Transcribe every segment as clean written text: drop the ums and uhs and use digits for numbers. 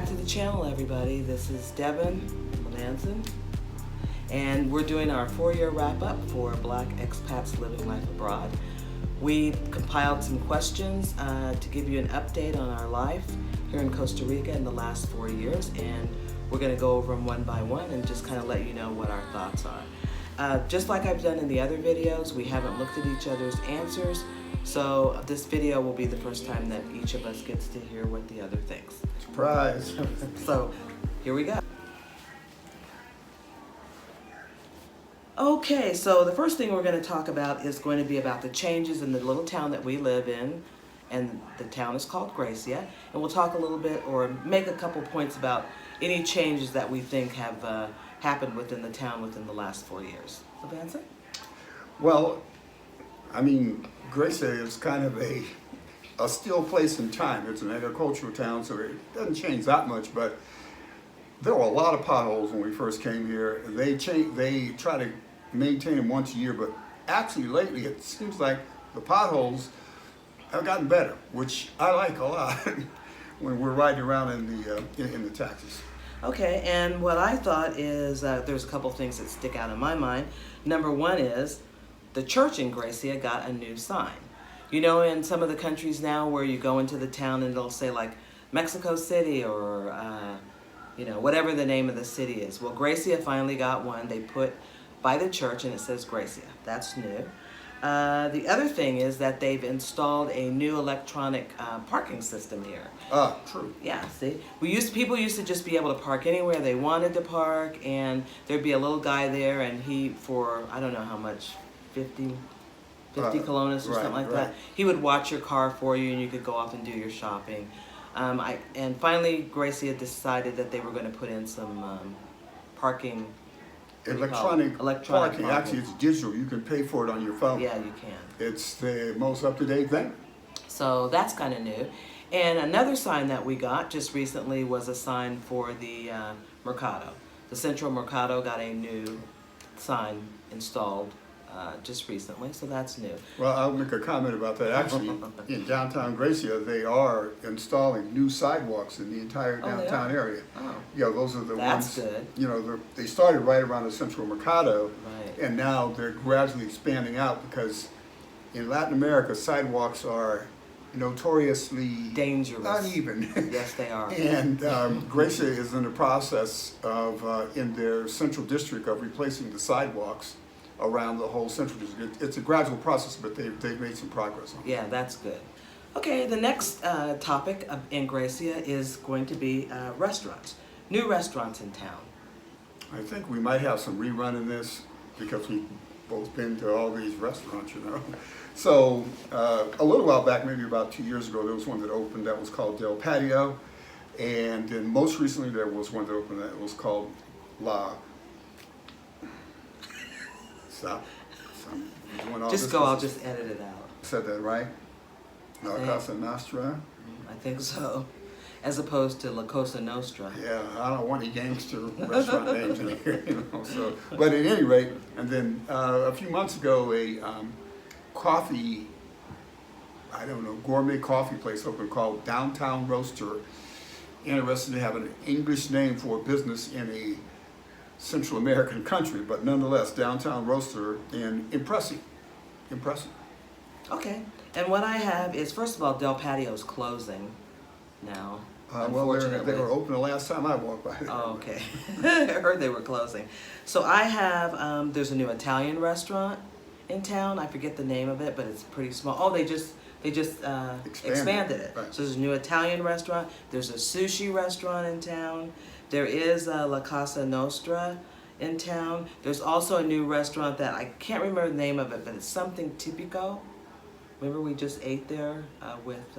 back to the channel, everybody. This is Devin Lanson, and we're doing our 4-year wrap-up for Black expats living life abroad. We compiled some questions to give you an update on our life here in Costa Rica in the last 4 years, and we're going to go over them one by one and just kind of let you know what our thoughts are. Just like I've done in the other videos, we haven't looked at each other's answers, so this video will be the first time that each of us gets to hear what the other thinks. Surprise! So, here we go. Okay, so the first thing we're going to talk about is going to be about the changes in the little town that we live in, and the town is called Gracia, and we'll talk a little bit or make a couple points about any changes that we think have happened within the town within the last 4 years. So, Vincent? Well, I mean, Gracia is kind of a still place in time. It's an agricultural town, so it doesn't change that much, but there were a lot of potholes when we first came here. They try to maintain them once a year, but actually lately it seems like the potholes have gotten better, which I like a lot when we're riding around in the taxis. Okay, and what I thought is there's a couple things that stick out in my mind. Number one is the church in Gracia got a new sign. You know, in some of the countries now where you go into the town and it'll say like Mexico City or you know, whatever the name of the city is. Well, Gracia finally got one. They put by the church and it says Gracia. That's new. The other thing is that they've installed a new electronic parking system here. True. Yeah, see? People used to just be able to park anywhere they wanted to park, and there'd be a little guy there, and he, for, I don't know how much, 50 colones or something like that. He would watch your car for you, and you could go off and do your shopping. And finally, Gracia decided that they were going to put in some parking. Electronic parking. Actually, it's digital. You can pay for it on your phone. Yeah, you can. It's the most up-to-date thing. So that's kind of new. And another sign that we got just recently was a sign for the Mercado. The Central Mercado got a new sign installed just recently, so that's new. Well, I'll make a comment about that. Actually, in downtown Gracia, they are installing new sidewalks in the entire downtown area. Oh. Yeah, those are the ones. That's good. You know, they started right around the Central Mercado, Right. and now they're gradually expanding out because in Latin America, sidewalks are notoriously Dangerous. uneven. Yes, they are. And Gracia is in the process of, in their central district, of replacing the sidewalks around the whole central district. It's a gradual process, but they've made some progress on it. Yeah, that's good. Okay, the next topic in Gracia is going to be restaurants. New restaurants in town. I think we might have some rerun in this because we've both been to all these restaurants, you know. So a little while back, maybe about 2 years ago, there was one that opened that was called Del Patio. And then most recently there was one that opened that was called La... Stop. Just go, I'll just edit it out. Said that right? La Casa Nostra? I think so. As opposed to La Costa Nostra. Yeah, I don't want any gangster restaurant names in here, you know. So, but at any rate, and then a few months ago, a coffee, I don't know, gourmet coffee place opened called Downtown Roaster. Interested to have an English name for a business in a Central American country, but nonetheless, Downtown Roaster, and impressive. Okay, and what I have is, first of all, Del Patio's closing now. Well, they were open the last time I walked by. Oh, okay. I heard they were closing. So I have, there's a new Italian restaurant in town. I forget the name of it, but it's pretty small. Oh, they just expanded it. Right. So there's a new Italian restaurant. There's a sushi restaurant in town. There is La Casa Nostra in town. There's also a new restaurant that I can't remember the name of it, but it's something Tipico. Remember we just ate there with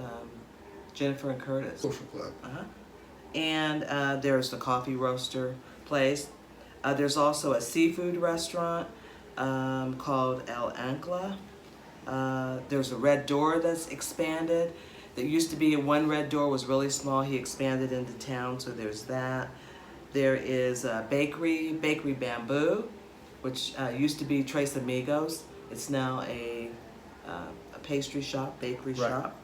Jennifer and Curtis. Social club. And there's the coffee roaster place. There's also a seafood restaurant called El Ancla. There's a Red Door that's expanded. There used to be one Red Door, was really small. He expanded into town, so there's that. There is a bakery, Bakery Bamboo, which used to be Tres Amigos. It's now a pastry shop, bakery shop.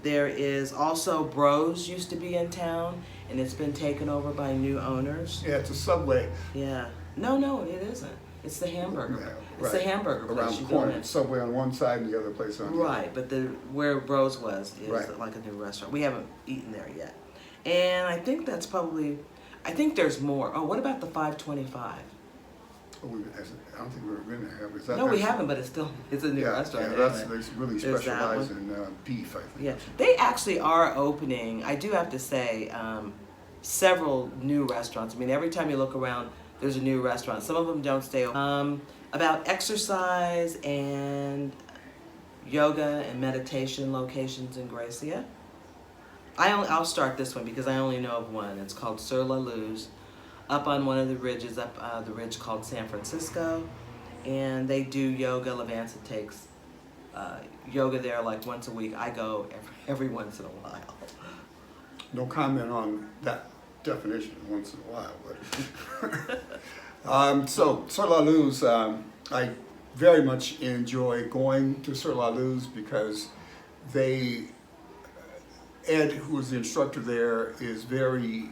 There is also Bros used to be in town, and it's been taken over by new owners. Yeah, it's a Subway. Yeah. No, it isn't. It's the hamburger. Yeah, It's the hamburger place. around You the go corner. in. Subway on one side and the other place on the other. Right, but where Bros was is Right. like a new restaurant. We haven't eaten there yet, and I think that's probably. I think there's more. Oh, what about the 525? Oh, I don't think we've ever been there, have we? Is that No, we that's- haven't, but it's a new Yeah, restaurant. yeah, that's, anyway. they really There's that specialize one. in beef, I think. Yeah, they actually are opening. I do have to say, several new restaurants. I mean, every time you look around, there's a new restaurant. Some of them don't stay open. About exercise and yoga and meditation locations in Gracia. I'll start this one because I only know of one. It's called Sur La Luz, up on one of the ridges, the ridge called San Francisco, and they do yoga. Levanza takes yoga there like once a week. I go every once in a while. No comment on that definition once in a while, but so Sur La Luz, I very much enjoy going to Sur La Luz because Ed, who is the instructor there, is very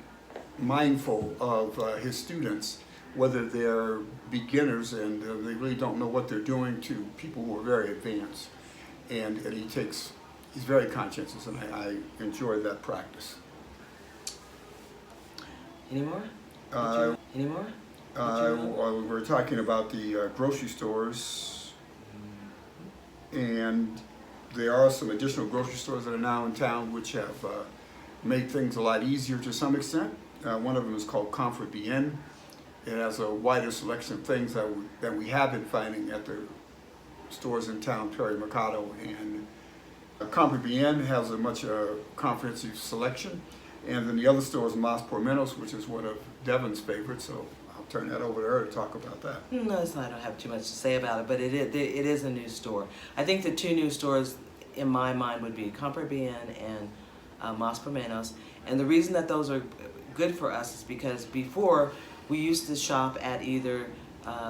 mindful of his students, whether they're beginners and they really don't know what they're doing, to people who are very advanced, and he's very conscientious, and I enjoy that practice. Any more? Any more? We're talking about the grocery stores, and there are some additional grocery stores that are now in town which have made things a lot easier to some extent. One of them is called Comfort Bien. It has a wider selection of things that we have been finding at the stores in town, Perry Mercado, and Comfort Bien has a much comprehensive selection. And then the other store is Mas Por Menos, which is one of Devon's favorites, so I'll turn that over to her to talk about that. No, I don't have too much to say about it, but it is a new store. I think the two new stores in my mind would be Comfort Bien and Mas Por Menos. And the reason that those are good for us is because before we used to shop at either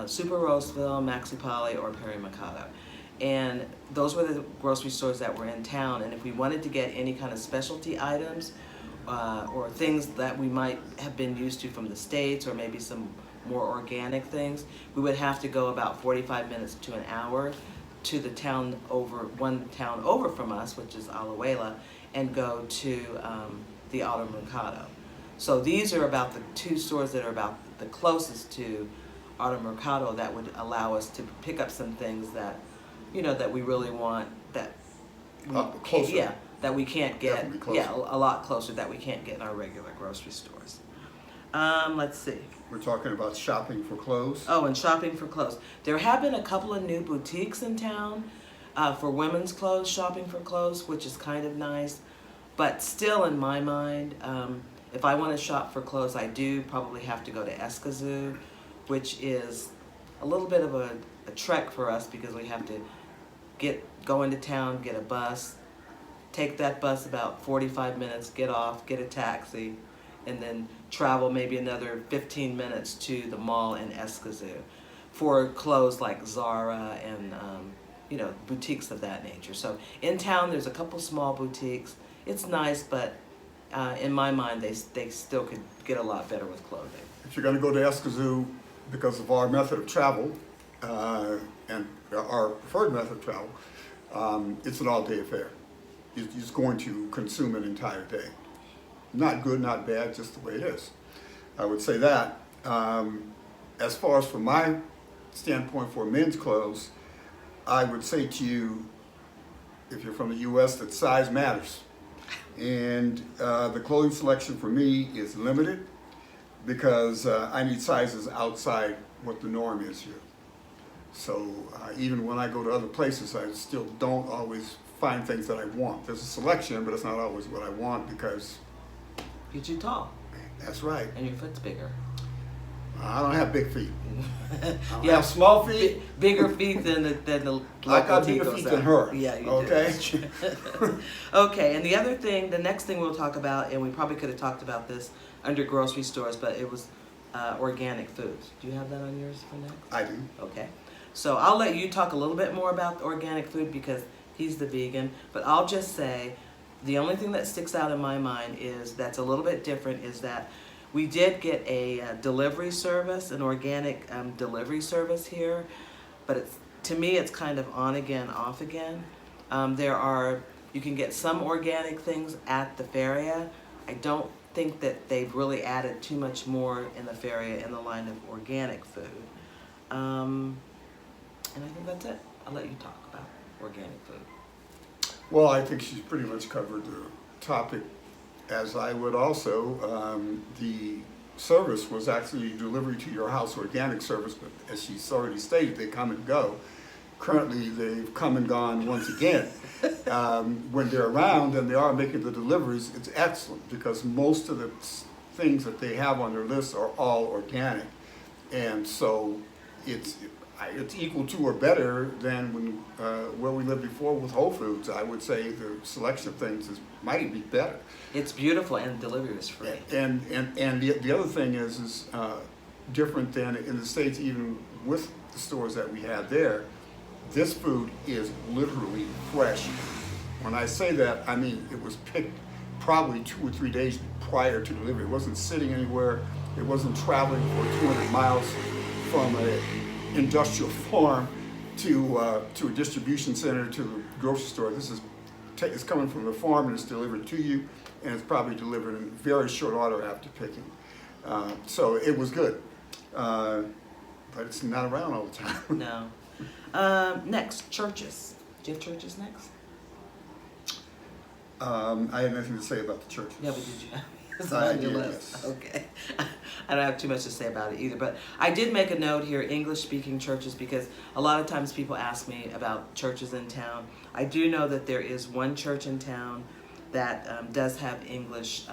Super Roseville, Maxi Poly, or Perry Mercado. And those were the grocery stores that were in town. And if we wanted to get any kind of specialty items or things that we might have been used to from the States, or maybe some more organic things, we would have to go about 45 minutes to an hour to the one town over from us, which is Alajuela, and go to the Auto Mercado. So these are about the two stores that are about the closest to Auto Mercado that would allow us to pick up some things that, that we really want, that Closer. that we can't get, Definitely closer. a lot closer, that we can't get in our regular grocery stores. Let's see. We're talking about shopping for clothes. Oh, and shopping for clothes. There have been a couple of new boutiques in town for women's clothes, shopping for clothes, which is kind of nice. But still, in my mind, if I want to shop for clothes, I do probably have to go to Escazú, which is a little bit of a trek for us because we have to go into town, get a bus, take that bus about 45 minutes, get off, get a taxi, and then travel maybe another 15 minutes to the mall in Escazú for clothes like Zara and boutiques of that nature. So in town there's a couple small boutiques. It's nice, but in my mind they still could get a lot better with clothing. If you're going to go to Escazú, because of our method of travel and our preferred method of travel, it's an all-day affair. You're just going to consume an entire day. Not good, not bad, just the way it is. I would say that. As far as from my standpoint for men's clothes, I would say to you, if you're from the U.S., that size matters. And the clothing selection for me is limited because I need sizes outside what the norm is here. So even when I go to other places, I still don't always find things that I want. There's a selection, but it's not always what I want because... You're too tall. That's right. And your foot's bigger. I don't have big feet. You have small feet. Bigger feet than the I got bigger Ticos feet out. than her. Yeah, you okay? do. Okay, and the next thing we'll talk about, and we probably could have talked about this under grocery stores, but it was organic foods. Do you have that on yours for next? I do. Okay. So I'll let you talk a little bit more about the organic food because he's the vegan, but I'll just say The only thing that sticks out in my mind is that's a little bit different is that we did get a delivery service, an organic delivery service here, but to me it's kind of on again, off again. You can get some organic things at the Feria. I don't think that they've really added too much more in the Feria in the line of organic food. And I think that's it. I'll let you talk about organic food. Well, I think she's pretty much covered the topic, as I would also. The service was actually delivery to your house organic service, but as she's already stated, they come and go. Currently, they've come and gone once again. When they're around and they are making the deliveries, it's excellent because most of the things that they have on their list are all organic. And so it's equal to or better than when where we lived before with Whole Foods. I would say the selection of things might be better. It's beautiful and delivery is free. And the other thing is different than in the States, even with the stores that we have there. This food is literally fresh. When I say that, I mean it was picked probably 2 or 3 days prior to delivery. It wasn't sitting anywhere. It wasn't traveling for 200 miles from an industrial farm to a distribution center to a grocery store. This is it's coming from the farm and it's delivered to you, and it's probably delivered in very short order after picking. So it was good, but it's not around all the time. No. Next, churches. Do you have churches next? I had nothing to say about the churches. Yeah, but did you? It's I on your did, list. yes. Okay. I don't have too much to say about it either, but I did make a note here, English-speaking churches, because a lot of times people ask me about churches in town. I do know that there is one church in town that does have English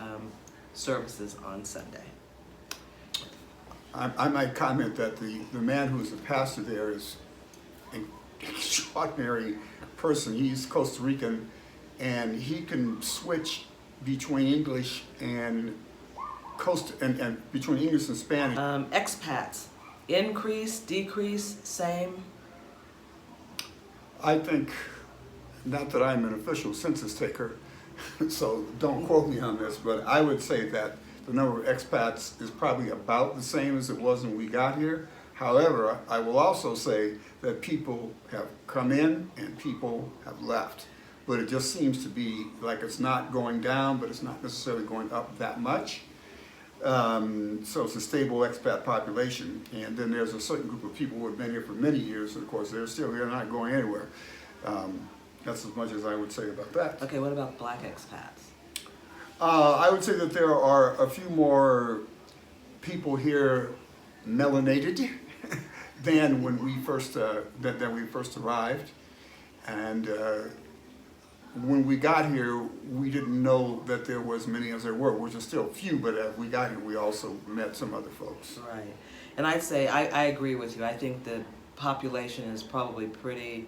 services on Sunday. I might comment that the man who is the pastor there is an extraordinary person. He's Costa Rican, and he can switch between English and between English and Spanish. Expats, increase, decrease, same? I think, not that I'm an official census taker, so don't quote me on this, but I would say that the number of expats is probably about the same as it was when we got here. However, I will also say that people have come in and people have left. But it just seems to be like it's not going down, but it's not necessarily going up that much. So it's a stable expat population. And then there's a certain group of people who have been here for many years, and of course they're still here, not going anywhere. That's as much as I would say about that. Okay, what about black expats? I would say that there are a few more people here melanated than when we first arrived, and when we got here, we didn't know that there was many as there were, which are still few, but as we got here, we also met some other folks. Right. And I'd say, I agree with you. I think the population is probably pretty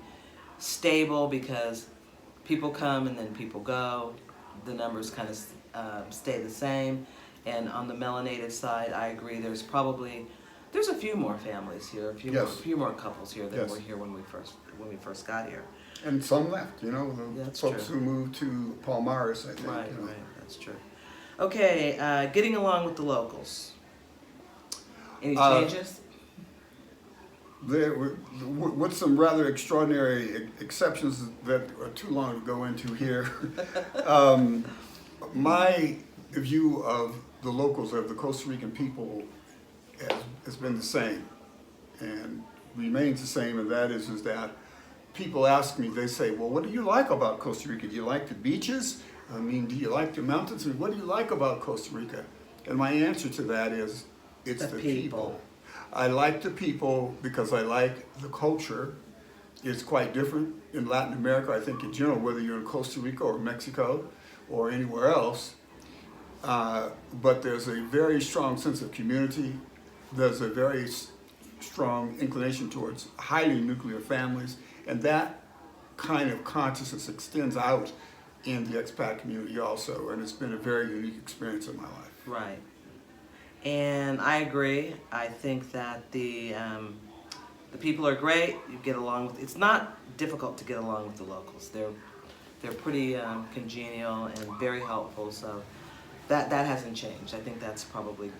stable because people come and then people go. The numbers kind of stay the same. And on the melanated side, I agree, there's a few more families here, a few more couples here than were here when we first got here. And some left, the That's folks true. who moved to Palmares, I think. Right, that's true. Okay, getting along with the locals. Any changes? There were, with some rather extraordinary exceptions that are too long to go into here. My view of the locals, of the Costa Rican people, has been the same and remains the same, and that is that people ask me, they say, well, what do you like about Costa Rica? Do you like the beaches? I mean, do you like the mountains? I mean, what do you like about Costa Rica? And my answer to that is, it's the people. I like the people because I like the culture. It's quite different in Latin America, I think in general, whether you're in Costa Rica or Mexico or anywhere else. But there's a very strong sense of community. There's a very strong inclination towards highly nuclear families. And that kind of consciousness extends out in the expat community also, and it's been a very unique experience in my life. Right. And I agree. I think that the people are great. You get along with. It's not difficult to get along with the locals. they're pretty congenial and very helpful. So that hasn't changed. I think that's probably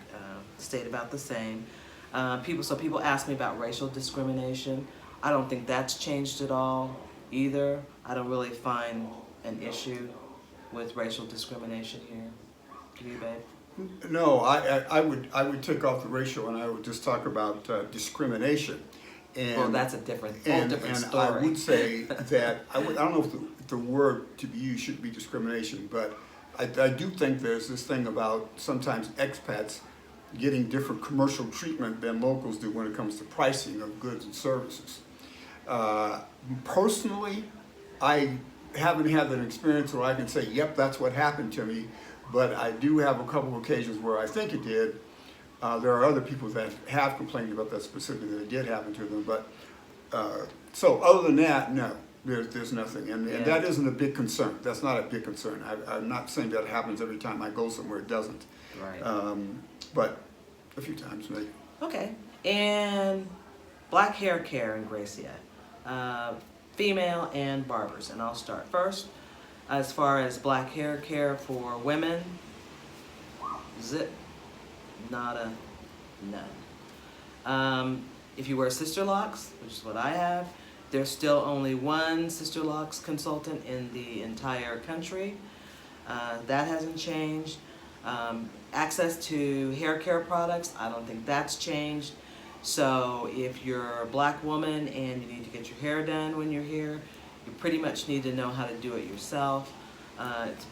stayed about the same. People ask me about racial discrimination. I don't think that's changed at all either. I don't really find an issue with racial discrimination here. Do you, babe? No, I would take off the racial and I would just talk about discrimination. And, well, that's a whole different story. I would say that I don't know if the word to be used should be discrimination, but I do think there's this thing about sometimes expats getting different commercial treatment than locals do when it comes to pricing of goods and services. Personally, I haven't had that experience where I can say, yep, that's what happened to me, but I do have a couple of occasions where I think it did. There are other people that have complained about that specifically, that it did happen to them, but so other than that, no, there's nothing, and that isn't a big concern. That's not a big concern. I'm not saying that happens every time I go somewhere, it doesn't. Right. But a few times maybe. Okay, and black hair care in Gracia, female and barbers, and I'll start first. As far as black hair care for women, zip, nada, none. If you wear sister locks, which is what I have, there's still only one sister locks consultant in the entire country. That hasn't changed. Access to hair care products, I don't think that's changed. So if you're a black woman and you need to get your hair done when you're here, you pretty much need to know how to do it yourself. It's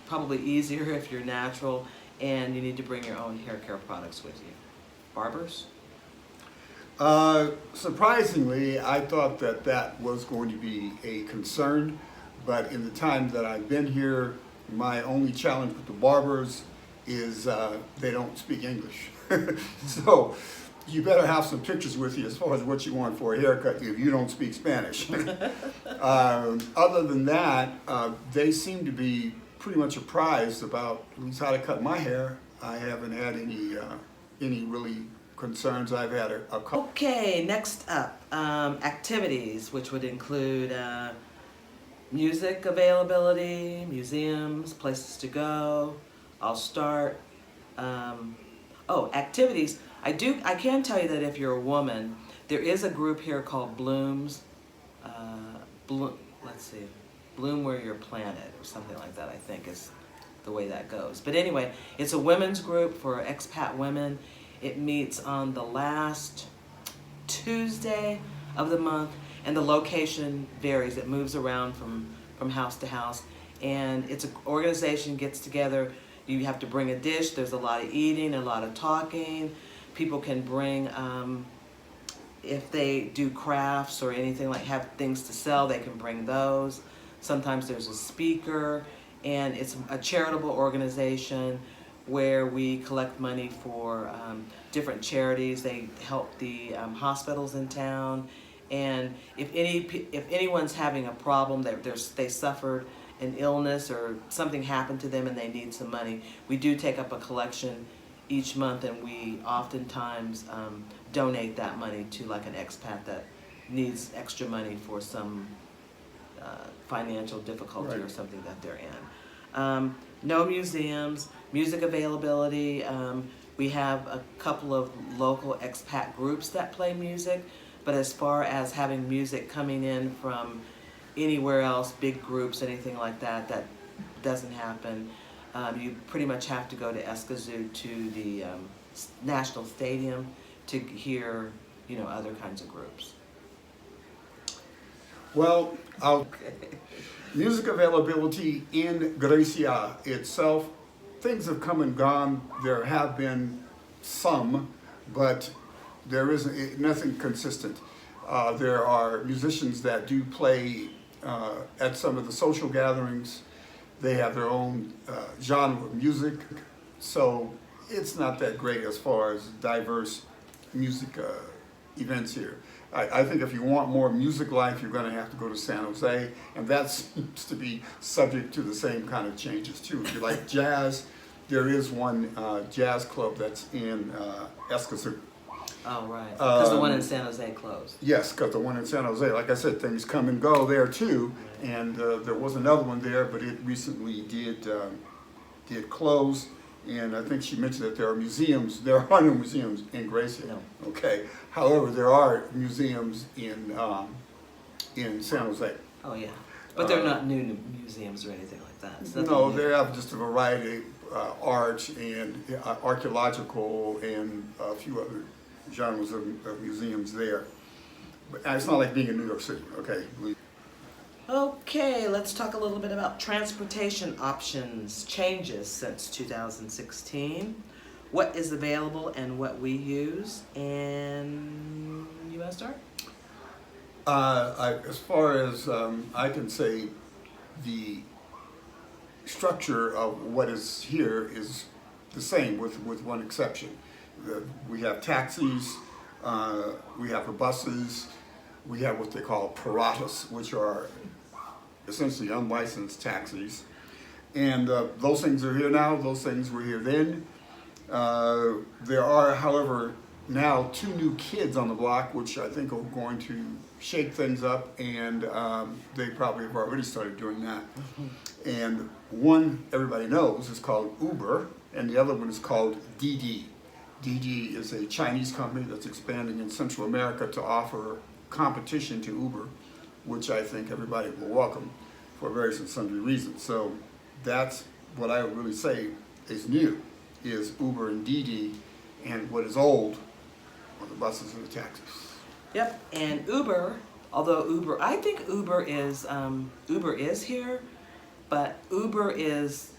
probably easier if you're natural, and you need to bring your own hair care products with you. Barbers? Surprisingly, I thought that was going to be a concern, but in the time that I've been here, my only challenge with the barbers is they don't speak English. So you better have some pictures with you as far as what you want for a haircut if you don't speak Spanish. Other than that, they seem to be pretty much apprised about at least how to cut my hair. I haven't had any really concerns. I've had a couple. Okay, next up, activities, which would include music availability, museums, places to go. I'll start. Activities. I can tell you that if you're a woman, there is a group here called Blooms. Bloom where you're planted, or something like that, I think is the way that goes. But anyway, it's a women's group for expat women. It meets on the last Tuesday of the month, and the location varies. It moves around from house to house, and it's an organization gets together. You have to bring a dish. There's a lot of eating, a lot of talking. People can bring, if they do crafts or anything, like have things to sell, they can bring those. Sometimes there's a speaker, and it's a charitable organization where we collect money for different charities. They help the hospitals in town, and if anyone's having a problem, they suffered an illness or something happened to them and they need some money, we do take up a collection each month, and we oftentimes donate that money to like an expat that needs extra money for some financial difficulty or something that they're in. No museums, music availability. We have a couple of local expat groups that play music, but as far as having music coming in from anywhere else, big groups, anything like that, that doesn't happen. You pretty much have to go to Escazú, to the National Stadium, to hear, other kinds of groups. Well, music availability in Gracia itself, things have come and gone. There have been some, but there isn't nothing consistent. There are musicians that do play at some of the social gatherings. They have their own genre of music, so it's not that great as far as diverse music events here. I think if you want more music life, you're going to have to go to San Jose, and that seems to be subject to the same kind of changes too. If you like jazz, there is one jazz club that's in Escazú. Oh, right. Because the one in San Jose closed. Yes, because the one in San Jose, like I said, things come and go there too. Right. And there was another one there, but it recently did close. And I think she mentioned that there are museums. There are no museums in Gracie. No. Okay. However, there are museums in San Jose. Oh, yeah. But they're not new museums or anything like that. It's nothing No, new. they have just a variety of art and archaeological and a few other genres of museums there. But it's not like being in New York City, okay? Okay, let's talk a little bit about transportation options changes since 2016. What is available and what we use. And you want to start? As far as I can say, the structure of what is here is the same with one exception. We have taxis, we have buses, we have what they call paratas, which are essentially unlicensed taxis. And those things are here now, those things were here then. There are, however, now 2 new kids on the block, which I think are going to shake things up, and they probably have already started doing that. And one everybody knows is called Uber, and the other one is called Didi. Didi is a Chinese company that's expanding in Central America to offer competition to Uber, which I think everybody will welcome for various and sundry reasons. So that's what I would really say is new, is Uber and Didi, and what is old are the buses and the taxis. Yep, and Uber, although I think Uber is here, but Uber is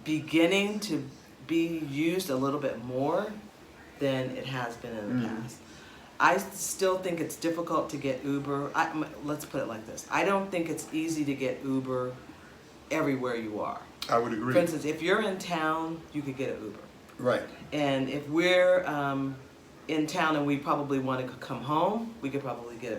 beginning to be used a little bit more than it has been in the past. I still think it's difficult to get Uber. Let's put it like this. I don't think it's easy to get Uber everywhere you are. I would agree. For instance, if you're in town, you could get an Uber. Right. And if we're in town and we probably want to come home, we could probably get an